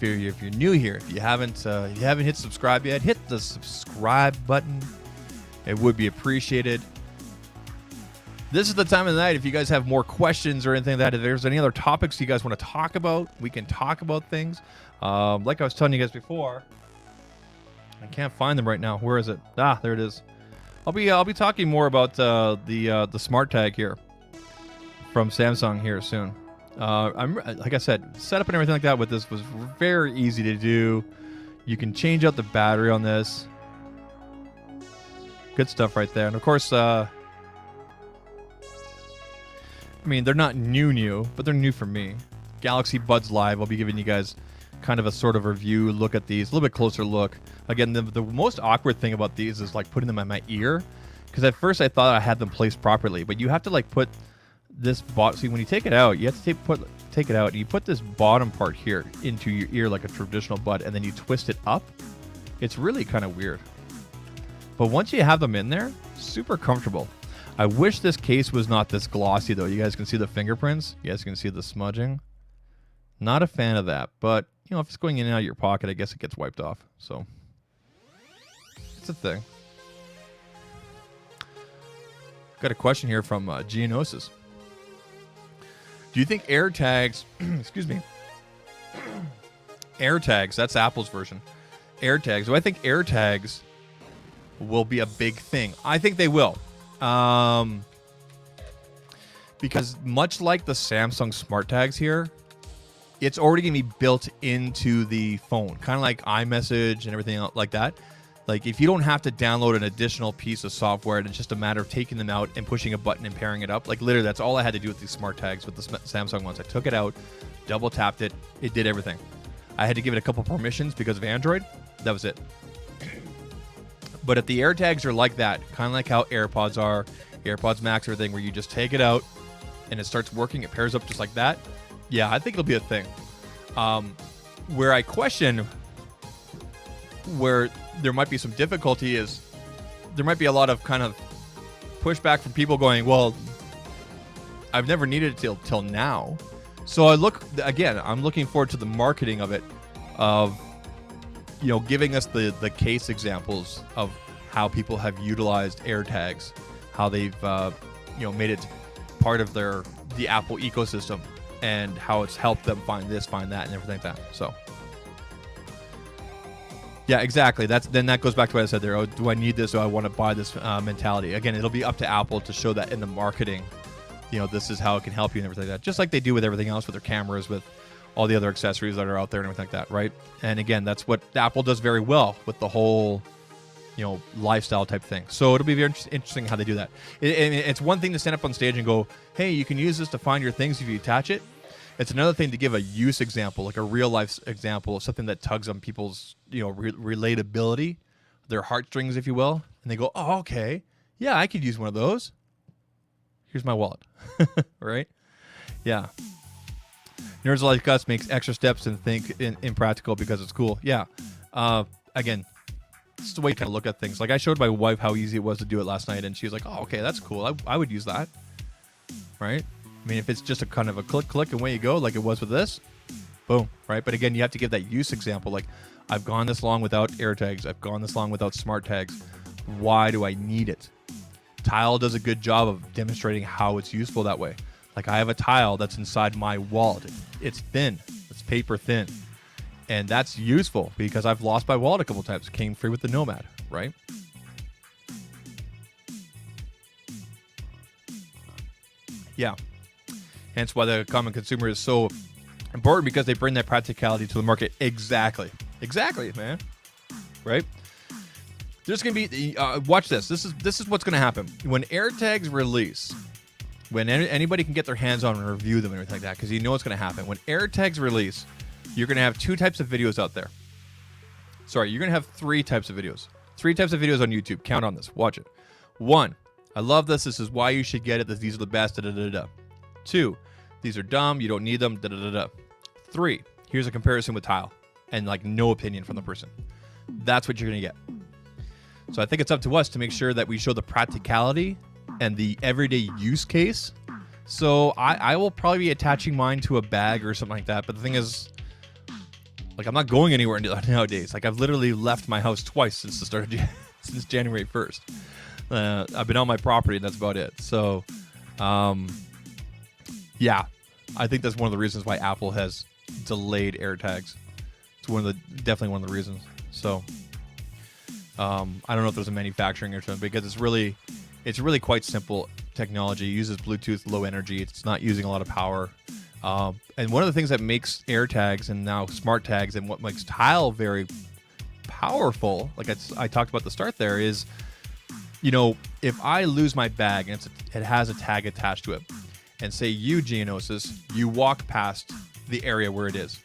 new here, if you haven't hit subscribe yet, hit the subscribe button. It would be appreciated. This is the time of the night. If you guys have more questions or anything like that, if there's any other topics you guys want to talk about, we can talk about things. Like I was telling you guys before, I can't find them right now. Where is it? Ah, there it is. I'll be talking more about the SmartTag here from Samsung here soon. I'm like I said, setup and everything like that with this was very easy to do. You can change out the battery on this. Good stuff right there. And of course, I mean, they're not new, but they're new for me. Galaxy Buds Live, I'll be giving you guys kind of a sort of review, look at these, a little bit closer look. Again, the most awkward thing about these is like putting them in my ear, because at first I thought I had them placed properly, but you have to like put this see, when you take it out, you have to take it out, and you put this bottom part here into your ear like a traditional bud, and then you twist it up. It's really kind of weird. But once you have them in there, super comfortable. I wish this case was not this glossy, though. You guys can see the fingerprints. You guys can see the smudging. Not a fan of that. But, you know, if it's going in and out of your pocket, I guess it gets wiped off. So, it's a thing. Got a question here from Geonosis. Do you think AirTags... excuse me. AirTags, that's Apple's version. AirTags. Do I think AirTags will be a big thing? I think they will. Because much like the Samsung SmartTags here, it's already going to be built into the phone, kind of like iMessage and everything else like that. Like if you don't have to download an additional piece of software, and it's just a matter of taking them out and pushing a button and pairing it up. Like literally, that's all I had to do with these SmartTags with the Samsung ones. I took it out, double tapped it, it did everything. I had to give it a couple permissions because of Android. That was it. But if the AirTags are like that, kind of like how AirPods are, AirPods Max, everything, where you just take it out and it starts working, it pairs up just like that, yeah, I think it'll be a thing. Where I question where there might be some difficulty is there might be a lot of kind of pushback from people going, well, I've never needed it till now. So I'm looking forward to the marketing of it, of you know, giving us the case examples of how people have utilized AirTags, how they've you know, made it part of the Apple ecosystem, and how it's helped them find this, find that, and everything like that. So yeah, exactly. That goes back to what I said there. Oh, do I need this? Do I want to buy this mentality? Again, it'll be up to Apple to show that in the marketing. You know, this is how it can help you and everything like that. Just like they do with everything else with their cameras, with all the other accessories that are out there and everything like that, right? And again, that's what Apple does very well with the whole, you know, lifestyle type thing. So it'll be very interesting how they do that. It's one thing to stand up on stage and go, hey, you can use this to find your things if you attach it. It's another thing to give a use example, like a real life example of something that tugs on people's, you know, relatability, their heartstrings, if you will. And they go, oh, okay. Yeah, I could use one of those. Here's my wallet. Right? Yeah. Nerds like us makes extra steps and think impractical because it's cool. Yeah. Again, it's the way you kind of look at things. Like I showed my wife how easy it was to do it last night, and she was like, oh, okay, that's cool. I would use that. Right? I mean, if it's just a kind of a click, and away you go, like it was with this, boom, right? But again, you have to give that use example. Like, I've gone this long without AirTags. I've gone this long without SmartTags. Why do I need it? Tile does a good job of demonstrating how it's useful that way. Like I have a tile that's inside my wallet. It's thin. It's paper thin. And that's useful because I've lost my wallet a couple times. Came free with the Nomad, right? Yeah. Hence why the common consumer is so important, because they bring that practicality to the market. Exactly, man. Right? There's going to be, watch this. This is what's going to happen. When AirTags release, when anybody can get their hands on and review them and everything like that, because you know what's going to happen. When AirTags release, you're going to have two types of videos out there. Sorry, you're going to have three types of videos. Three types of videos on YouTube. Count on this. Watch it. 1, I love this. This is why you should get it. These are the best. 2, these are dumb. You don't need them. 3, here's a comparison with Tile. And like no opinion from the person. That's what you're going to get. So I think it's up to us to make sure that we show the practicality and the everyday use case. So I will probably be attaching mine to a bag or something like that. But the thing is, like, I'm not going anywhere nowadays. Like, I've literally left my house twice since the start of since January 1st. I've been on my property, and that's about it. So, yeah, I think that's one of the reasons why Apple has delayed AirTags. It's definitely one of the reasons. So, I don't know if there's a manufacturing issue because it's really quite simple technology. It uses Bluetooth, low energy. It's not using a lot of power. And one of the things that makes AirTags and now SmartTags and what makes Tile very powerful, like I talked about at the start there, is, if I lose my bag and it has a tag attached to it, and say you, Geonosis, you walk past the area where it is,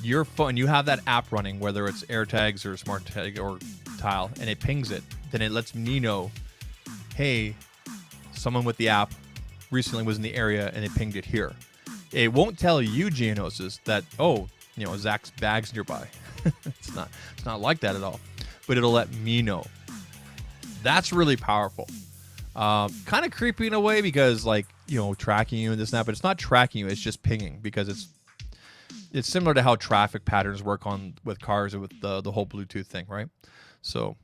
your phone, you have that app running, whether it's AirTags or SmartTag or Tile, and it pings it, then it lets me know, hey, someone with the app recently was in the area and it pinged it here. It won't tell you, Geonosis, that, Zach's bag's nearby. It's not like that at all. But it'll let me know. That's really powerful. Kind of creepy in a way because, tracking you and this and that, but it's not tracking you. It's just pinging because it's similar to how traffic patterns work with cars and with the whole Bluetooth thing, right? So,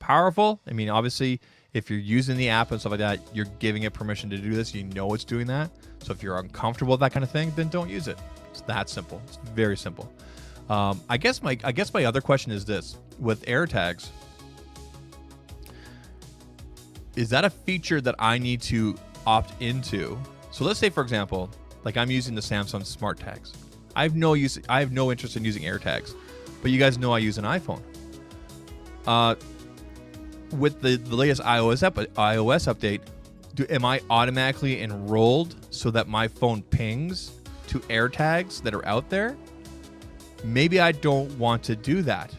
powerful. I mean, obviously, if you're using the app and stuff like that, you're giving it permission to do this. You know it's doing that. So if you're uncomfortable with that kind of thing, then don't use it. It's that simple. It's very simple. I guess my other question is this: with AirTags, is that a feature that I need to opt into? So let's say, for example, like I'm using the Samsung SmartTags. I have no interest in using AirTags, but you guys know I use an iPhone. With the latest iOS update, am I automatically enrolled so that my phone pings to AirTags that are out there? Maybe I don't want to do that.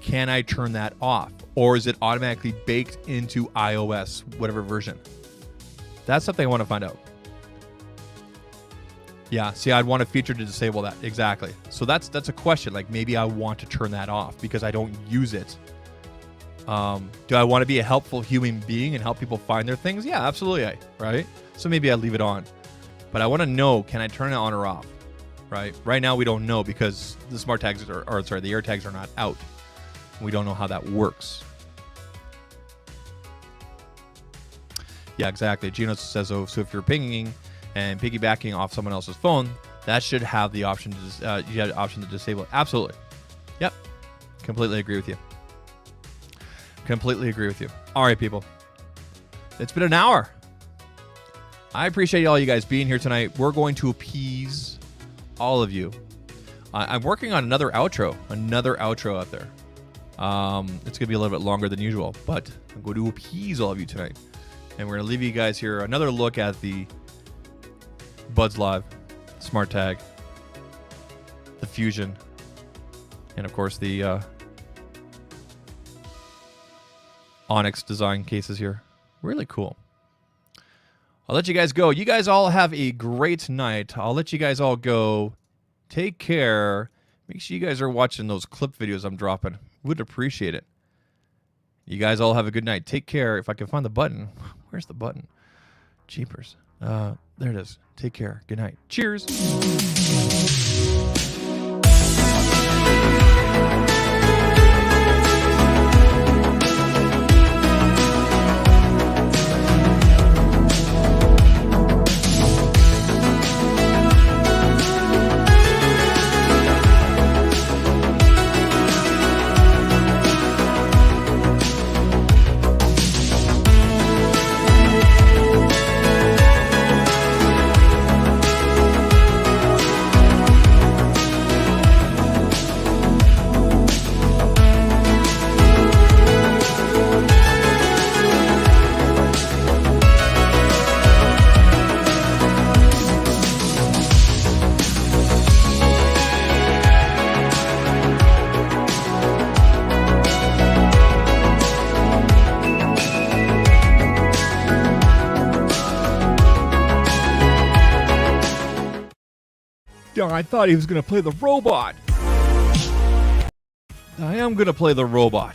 Can I turn that off? Or is it automatically baked into iOS, whatever version? That's something I want to find out. Yeah, see, I'd want a feature to disable that. Exactly. So that's a question. Like, maybe I want to turn that off because I don't use it. Do I want to be a helpful human being and help people find their things? Yeah, absolutely. Right? So maybe I leave it on. But I want to know, can I turn it on or off? Right? Right now we don't know because the the AirTags are not out. We don't know how that works. Yeah, exactly. Gino says, so if you're pinging and piggybacking off someone else's phone, that should have the option to you have the option to disable it. Absolutely. Yep. Completely agree with you. Completely agree with you. All right, people. It's been an hour. I appreciate all you guys being here tonight. We're going to appease all of you. I'm working on another outro out there. It's going to be a little bit longer than usual, but I'm going to appease all of you tonight. And we're going to leave you guys here another look at the Buds Live, SmartTag, the Fusion, and of course the Onyx design cases here. Really cool. I'll let you guys go. You guys all have a great night. I'll let you guys all go. Take care. Make sure you guys are watching those clip videos I'm dropping. Would appreciate it. You guys all have a good night. Take care. If I can find the button. Where's the button? Jeepers. There it is. Take care. Good night. Cheers. I thought he was going to play the robot. I am going to play the robot.